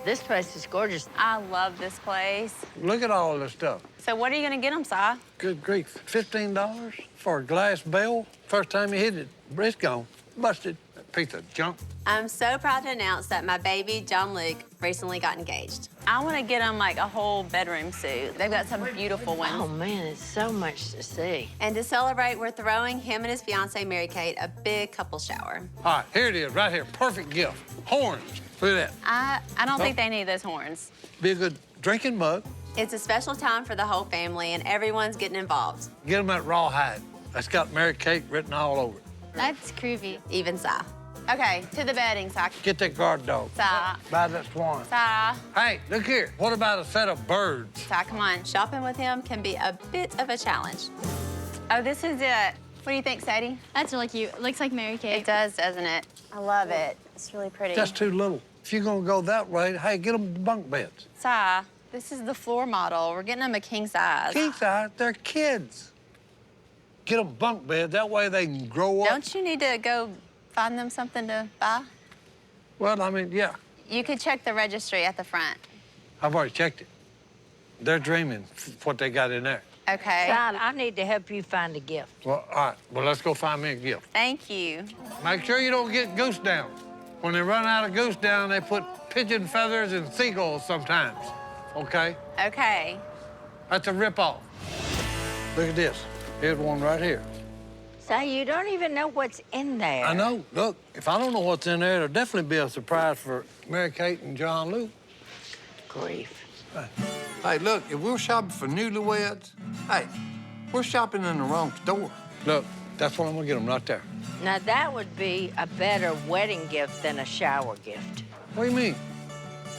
This place is gorgeous. I love this place. Look at all this stuff. So what are you gonna get them, Si? Good grief, $15 for a glass bell? First time you hit it, it's gone. Busted. That piece of junk. I'm so proud to announce that my baby, John Luke, recently got engaged. I wanna get them like a whole bedroom suit. They've got some beautiful ones. Oh, man, it's so much to see. And to celebrate, we're throwing him and his fiancee, Mary Kate, a big couple shower. All right, here it is, right here. Perfect gift. Horns. Look at that. I don't think they need those horns. Be a good drinking mug. It's a special time for the whole family, and everyone's getting involved, Get them that rawhide. That's got Mary Kate written all over it. That's groovy. even Si. Okay, to the bedding, Si. Get that guard dog. Si. Buy that swan. Si. Hey, look here. What about a set of birds? Si, come on. Shopping with him can be a bit of a challenge. Oh, this is it. What do you think, Sadie? That's really cute. It looks like Mary Kate. It does, doesn't it? I love it. It's really pretty. That's too little. If you're gonna go that way, hey, get them bunk beds. Si, this is the floor model. We're getting them a king size. King size, they're kids. Get them bunk beds. That way they can grow up. Don't you need to go find them something to buy? Well, I mean, yeah. You could check the registry at the front. I've already checked it. They're dreaming what they got in there. Okay. Son, I need to help you find a gift. Well, all right. Well, let's go find me a gift. Thank you. Make sure you don't get goose down. When they run out of goose down, they put pigeon feathers and seagulls sometimes. Okay? Okay. That's a ripoff. Look at this. Here's one right here. So you don't even know what's in there. I know. Look, if I don't know what's in there, it'll definitely be a surprise for Mary Kate and John Luke. Grief. Hey, look, if we're shopping for newlyweds, hey, we're shopping in the wrong store. Look, that's what I'm gonna get them right there. Now, that would be a better wedding gift than a shower gift. What do you mean?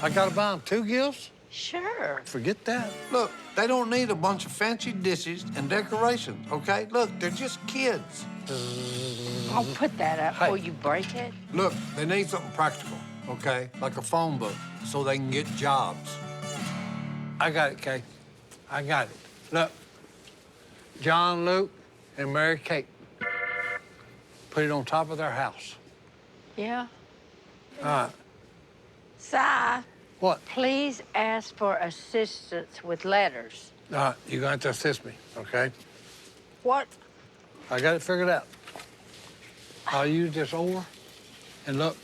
I gotta buy them 2 gifts? Sure. Forget that. Look, they don't need a bunch of fancy dishes and decorations, okay? Look, they're just kids. I'll put that up Hey. before you break it. Look, they need something practical, okay? Like a phone book, so they can get jobs. I got it, Kay. I got it. Look, John Luke and Mary Kate. Put it on top of their house. Yeah. All right. Si, What? please ask for assistance with letters. All right, you're gonna have to assist me, okay? What? I got it figured out. I'll use this oar, and look,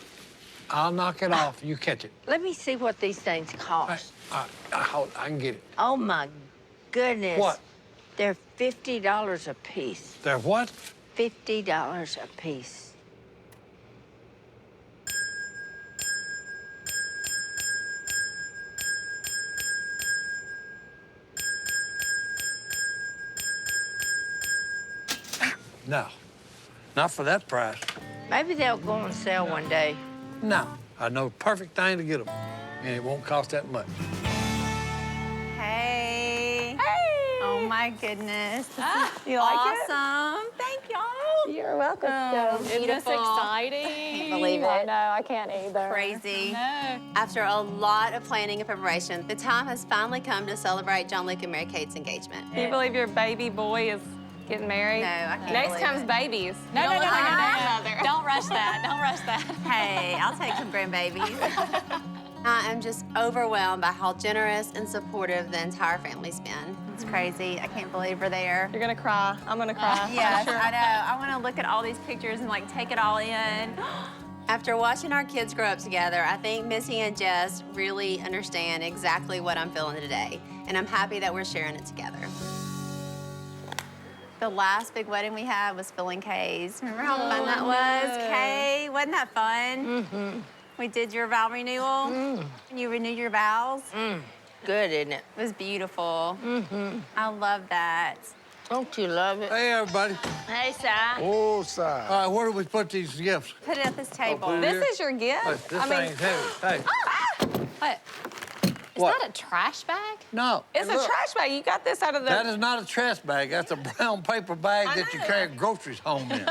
I'll knock it off. You catch it. Let me see what these things Hey, cost. I can get it. Oh, my goodness. What? They're $50 a piece. They're what? $50 a piece. No, not for that price. Maybe they'll go on sale one day. No, I know the perfect thing to get them, and it won't cost that much. Hey. Hey. Oh, my goodness. You like Awesome. Thank y'all. it? You're welcome. Oh, Isn't this beautiful. exciting? Can't believe it. I know, I can't either. Crazy. No. After a lot of planning and preparation, the time has finally come to celebrate John Luke and Mary Kate's engagement. Can you believe your baby boy is getting married? No, I can't Next believe comes it. babies. No, You don't no, look no, like a no, grandmother. no. Don't rush that. Don't rush that. Hey, I'll take some grandbabies. I am just overwhelmed by how generous and supportive the entire family's been. It's crazy. I can't believe we're there. You're gonna cry. I'm gonna cry. Yes, Sure. I know. I want to look at all these pictures and like take it all in. After watching our kids grow up together, I think Missy and Jess really understand exactly what I'm feeling today, and I'm happy that we're sharing it together. The last big wedding we had was Phil and Kay's. Remember how fun that was, Kay? Wasn't that fun? Mm-hmm. We did your vow renewal. And you renewed your vows. Good, isn't it? It was beautiful. I love that. Don't you love it? Hey, everybody. Hey, Si. Oh, side. All right, where do we put these gifts? Put it at this table. put it This here? is your gift? Hey, this I mean, thing's heavy. Hey, what? Is What? that a trash bag? no. It's a look, trash bag. You got this out of the... That is not a trash bag. That's a brown paper bag I that you know. carry groceries home in.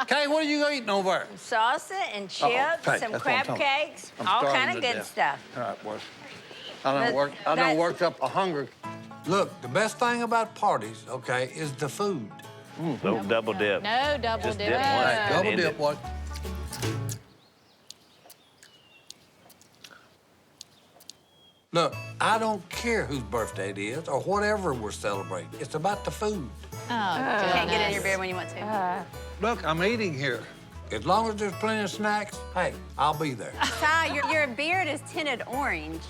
Kay, what are you eating over there? Salsa and chips, Hey, some that's what I'm crab talking cakes, I'm all starving kind of to good death. stuff. All right, boys. I But done that- worked up a hunger. Look, the best thing about parties, okay, is the food. No double dip. No double Just dip. dip one. Hey, double End dip, it. what? Look, I don't care whose birthday it is or whatever we're celebrating. It's about the food. Can't get in your beard when you want to. Look, I'm eating here. As long as there's plenty of snacks, hey, I'll be there. Ty, your beard is tinted orange.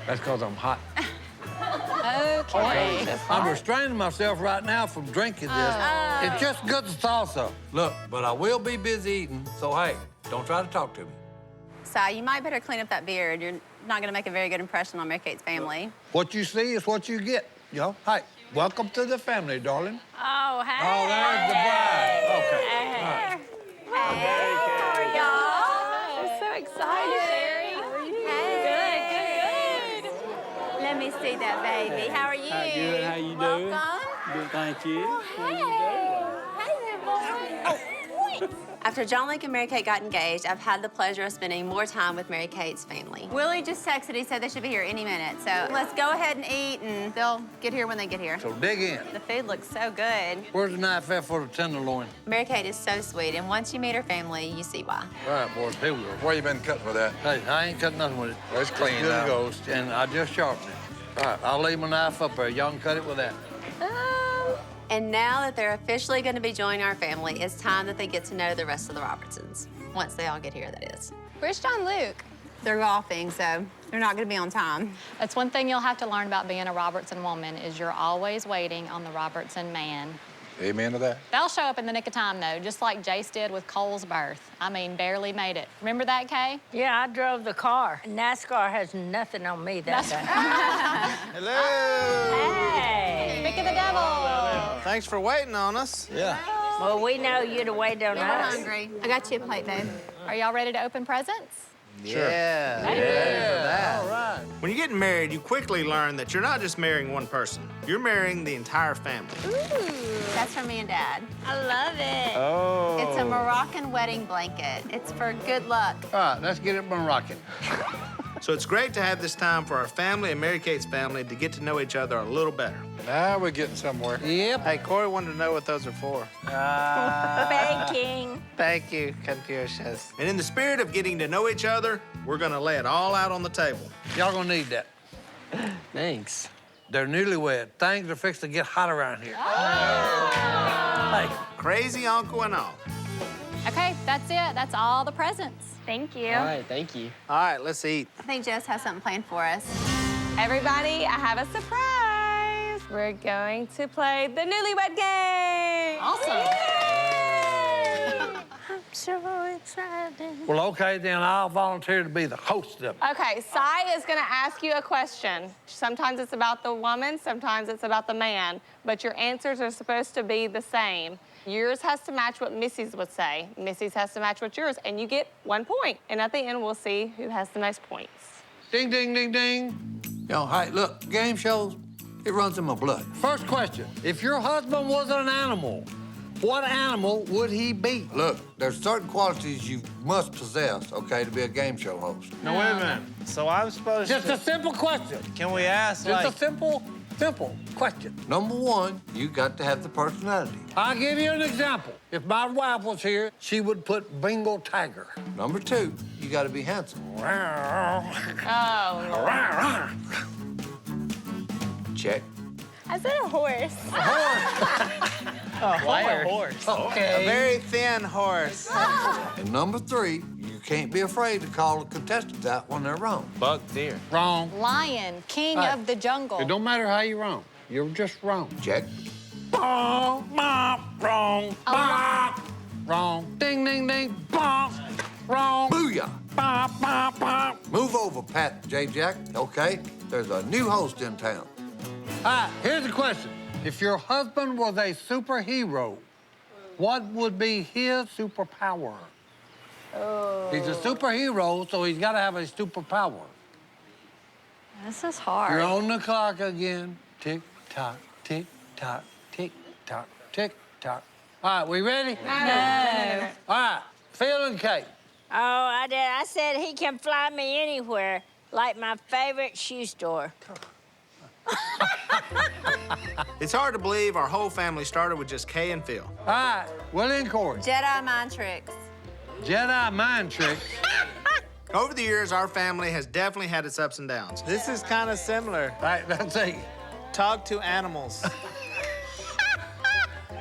That's because I'm hot. Okay. I'm restraining myself right now from drinking this. It's just good salsa. Look, but I will be busy eating, so hey, don't try to talk to me. Ty, you might better clean up that beard. You're not gonna make a very good impression on Mary Kate's family. What you see is what you get. You know? Hey, welcome to the family, darling. Oh, hey. Oh, there's the bride. Okay. Hey. Hey, y'all. I'm so excited. Hey. Good. Let me see that baby. How are you? Good. How you doing? Welcome. Good, thank you. Hey there, boy. After John Luke and Mary Kate got engaged, I've had the pleasure of spending more time with Mary Kate's family. Willie just texted. He said they should be here any minute. So let's go ahead and eat, and they'll get here when they get here. So dig in. The food looks so good. Where's the knife at for the tenderloin? Mary Kate is so sweet, and once you meet her family, you see why. All right, boys, here we go. Where you been cutting with that? Hey, I ain't cut nothing with it. Well, it's clean Good now. it goes, and I just sharpened it. All right, I'll leave my knife up there. Y'all can cut it with that. And now that they're officially going to be joining our family, it's time that they get to know the rest of the Robertsons. Once they all get here, that is. Where's John Luke? They're golfing, so they're not gonna be on time. That's one thing you'll have to learn about being a Robertson woman is you're always waiting on the Robertson man. Amen to that. They'll show up in the nick of time, though, just like Jace did with Cole's birth. I mean, barely made it. Remember that, Kay? Yeah, I drove the car. NASCAR has nothing on me that day. Hello. Hey. Pick of the devil. Thanks for waiting on us. Yeah. Well, we know you'd have waited on We're us. hungry. I got you a plate, babe. Are y'all ready to open presents? Yeah. All right. When you're getting married, you quickly learn that you're not just marrying one person. You're marrying the entire family. That's for me and Dad. I love it. Oh. It's a Moroccan wedding blanket. It's for good luck. All right, let's get it rocking. So it's great to have this time for our family and Mary Kate's family to get to know each other a little better. Now we're getting somewhere. Yep. Hey, Corey wanted to know what those are for. Baking. Thank you, Confucius. And in the spirit of getting to know each other, we're gonna lay it all out on the table. Y'all gonna need that. Thanks. They're newlywed. Things are fixed to get hot around here. Hey, Crazy uncle and all. Okay, that's it. That's all the presents. Thank you. All right, thank you. All right, let's eat. I think Jess has something planned for us. Everybody, I have a surprise. We're going to play the newlywed game. Awesome. I'm so excited. well, okay, then I'll volunteer to be the host of it. Okay, Sai is gonna ask you a question. Sometimes it's about the woman, sometimes it's about the man, but your answers are supposed to be the same. Yours has to match what Missy's would say. Missy's has to match what yours, and you get 1 point. And at the end, we'll see who has the most points. Ding, ding, ding, ding. You know, hey, look, game shows, it runs in my blood. First question. If your husband was an animal, what animal would he be? Look, there's certain qualities you must possess, okay, to be a game show host. Now, wait a minute. So I'm supposed Just a simple question. Can we ask, Just a simple question. Number one, you got to have the personality. I'll give you an example. If my wife was here, she would put Bengal tiger. Number two, you got to be handsome. Oh, Check. I said a horse. Why a horse? Okay. very thin horse. And number three, you can't be afraid to call the contestants out when they're wrong. Buck deer. Wrong. Lion, king Hey. of the jungle. It don't matter how you wrong. You're just wrong. Check. Wrong. Wrong. Ding, ding, ding. Wrong. Booyah! All Move over, Pat J. Jack, okay? There's a new host in town. right, here's the question. If your husband was a superhero, what would be his superpower? Oh. He's a superhero, so he's got to have a superpower. This is hard. You're on the clock again. Tick, tock, tick, tock, tick, tock, tick, tock. All right, we ready? No. All right, Phil and Kate. Oh, I did. I said he can fly me anywhere, like my favorite shoe store. It's hard to believe our whole family started with just Kay and Phil. All right, Willie and Corey. Jedi mind tricks. Jedi mind tricks. Over the years, our family has definitely had its ups and downs. This is kind of similar. All right, let's see. Talk to animals.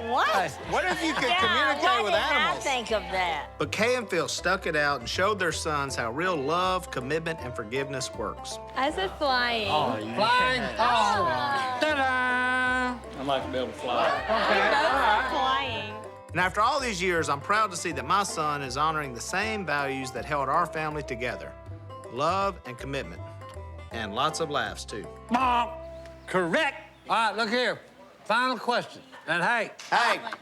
What? What if you could Yeah, communicate why with didn't animals? I think of that? But Kay and Phil stuck it out and showed their sons how real love, commitment, and forgiveness works. I said flying. Flying. Oh. Ta-da! I'd like to be able to fly. Flying. And after all these years, I'm proud to see that my son is honoring the same values that held our family together. Love and commitment. And lots of laughs, too. Correct. All right, look here. Final question. And hey,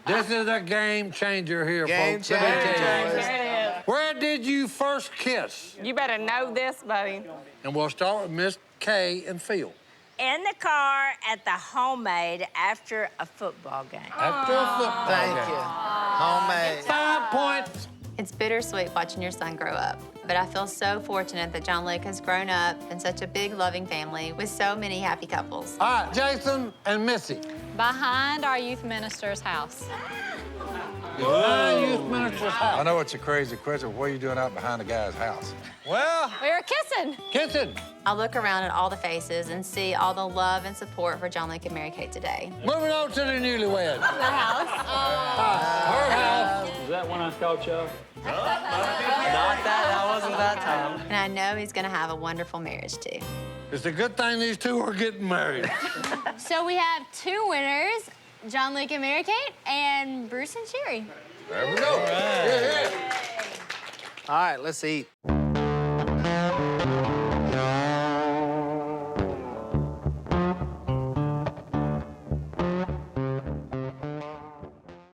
this is a game changer here, Game folks. Let me tell you. changer. There it is. Where did you first kiss? You better know this, buddy. And we'll start with Miss Kay and Phil. In the car at the homemade after a football game. After a football Thank game. you. Homemade. 5 points. It's bittersweet watching your son grow up, but I feel so fortunate that John Luke has grown up in such a big, loving family with so many happy couples. All right, Jason and Missy. Behind our youth minister's house. Behind youth minister's house. I know it's a crazy question. What are you doing out behind the guy's house? Well, We were kissing. Kissing. I look around at all the faces and see all the love and support for John Luke and Mary Kate today. Moving on to the newlyweds. Her house. Her house. Is that when I caught you? Not that wasn't that time. And I know he's gonna have a wonderful marriage too. It's a good thing these two are getting married. So we have 2 winners, John Luke and Mary Kate, and Bruce and Sherry. There we go. all right, let's eat.